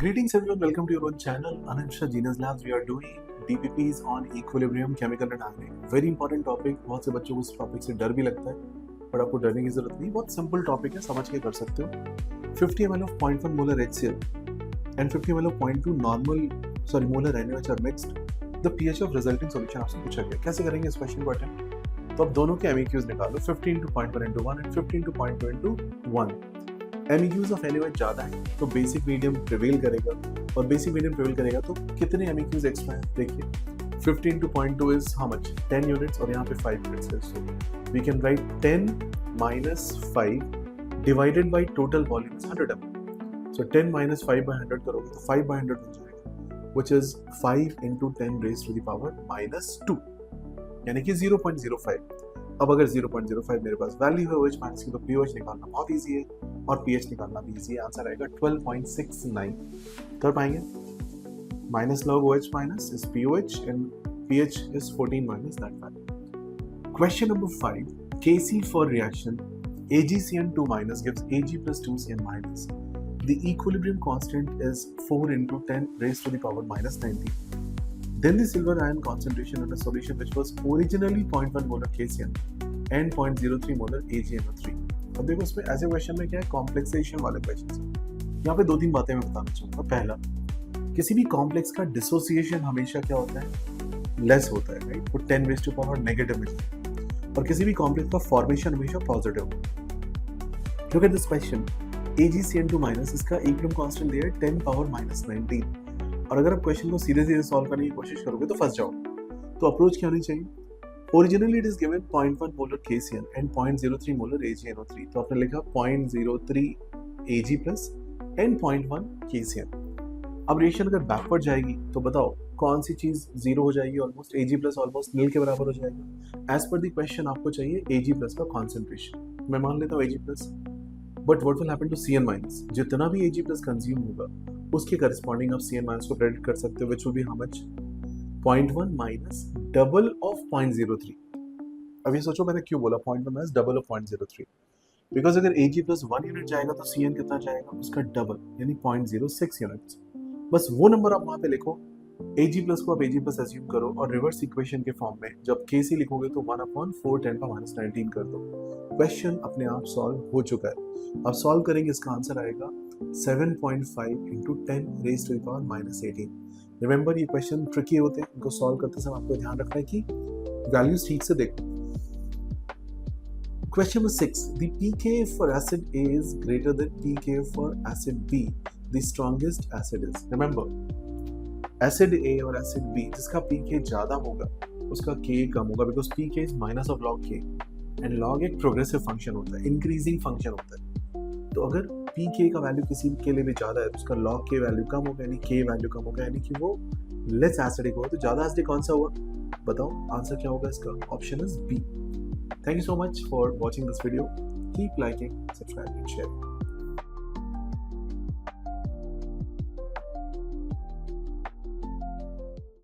Greetings everyone, welcome to your own channel Anand Genius Labs. We are doing DPPs on equilibrium, chemical and ionic. Very important topic. बहुत से बच्चों को इस topic से डर भी लगता है, पर आपको डरने की जरूरत नहीं. बहुत सिंपल टॉपिक है, समझ के कर सकते हो. 50 ml of 0.1 molar HCl and 50 ml of 0.2 molar NaOH are mixed. The pH of resulting solution आपसे पूछा गया. कैसे करेंगे इस क्वेश्चन को अटेम्प्ट? तो अब दोनों के MEQs निकालो. 15 into 0.1 into 1 and 15 into 0.2 into 1. MEQs of NaOH ज़्यादा है तो बेसिक मीडियम प्रिवेल करेगा, और बेसिक मीडियम प्रिवेल करेगा तो कितने MEQs एक्स्ट्रा हैं देखिए. 15 into 0.2 is how much? 10 units, और यहाँ पे 5 units है. So we can write 10 minus 5 divided by total volume is 100 ml. So 10 minus 5 by 100 करोगे तो 5 by 100 हो जाएगा, which is 5 into 10 raised to the power minus 2, यानी कि 0.05. अब अगर 0.05 मेरे पास वैल्यू है OH माइनस की, तो pOH निकालना बहुत इजी है और pH निकालना भी इजी है. आंसर आएगा 12.69. कर पाएंगे? Minus log OH minus is pOH and pH is 14 minus that value. Question number 5. Kc for reaction AgCN2 minus gives Ag plus 2Cn minus. The equilibrium constant is 4 into 10 raised to the power minus 19. Then the silver ion concentration in a solution which was originally 0.1 molar KCN and 0.03 molar AgNO3. अब देखो इसमें ऐसे question में क्या है, complexation वाले question है. यहाँ पे 2-3 बातें मैं बताना चाहूँगा. पहला, किसी भी कॉम्प्लेक्स का डिसोसिएशन हमेशा क्या होता है, लेस होता है, राइट. वो 10 रेज़ टू पावर नेगेटिव में जाता है, और किसी भी कॉम्प्लेक्स का फॉर्मेशन हमेशा पॉजिटिव होता है. Look at this question. AgCN2 minus, इसका इक्विलिब्रियम कांस्टेंट दिया है 10 पावर माइनस 19, और अगर आप क्वेश्चन को सीधे सीधे सॉल्व करने की कोशिश करोगे तो फंस जाओगे. तो अप्रोच क्या होनी चाहिए? Originally it is given 0.1 molar KCN एंड 0.03 मोलर AgNO3, तो आपने लिखा 0.03 Ag प्लस एंड 0.1 KCN. अब रिएक्शन अगर बैकवर्ड जाएगी तो बताओ कौन सी चीज जीरो हो जाएगी, almost Ag plus almost nil के बराबर हो जाएगा. एज पर द क्वेश्चन आपको चाहिए Ag प्लस का कॉन्सेंट्रेशन. मैं मान लेता हूँ Ag plus, but what will happen to Cn minus? जितना भी Ag प्लस कंज्यूम होगा उसके करस्पॉन्डिंग आप Cn माइनस को प्रेडिक्ट कर सकते हो, which will be how much? 0.1 minus double of 0.03. अब ये सोचो मैंने क्यों बोला 0.1 माइनस डबल ऑफ 0.03, बिकॉज अगर Ag प्लस 1 यूनिट जाएगा तो Cn कितना जाएगा, उसका डबल, यानी 0.06 यूनिट्स. बस वो नंबर आप वहाँ पे लिखो. Ag प्लस को आप Ag प्लस एज्यूम करो, और रिवर्स इक्वेशन के फॉर्म में जब Kc लिखोगे तो 1/4 10 का माइनस 19 कर दो. क्वेश्चन अपने आप सॉल्व हो चुका है. अब सॉल्व करेंगे, इसका आंसर आएगा 7.5 into 10 raised to the power minus 18. Remember ये क्वेश्चन ट्रिकी होते हैं, इनको सॉल्व करते समय आपको ध्यान रखना है कि वैल्यूज ठीक से देखो. Question number 6. The pK for acid A is greater than pK for acid B. The strongest acid is. Remember, acid A और acid B जिसका pK ज्यादा होगा उसका K कम होगा, because pK is minus of log K and log एक progressive function होता है, increasing function होता है. तो अगर pK का वैल्यू किसी के लिए भी ज़्यादा है तो उसका log K वैल्यू कम होगा, यानी K वैल्यू कम होगा, यानी कि वो लेस एसिडिक होगा. तो ज़्यादा एसिडिक कौन सा हुआ, बताओ आंसर क्या होगा इसका? Option is B. Thank you so much for watching this video. Keep liking, subscribe and share.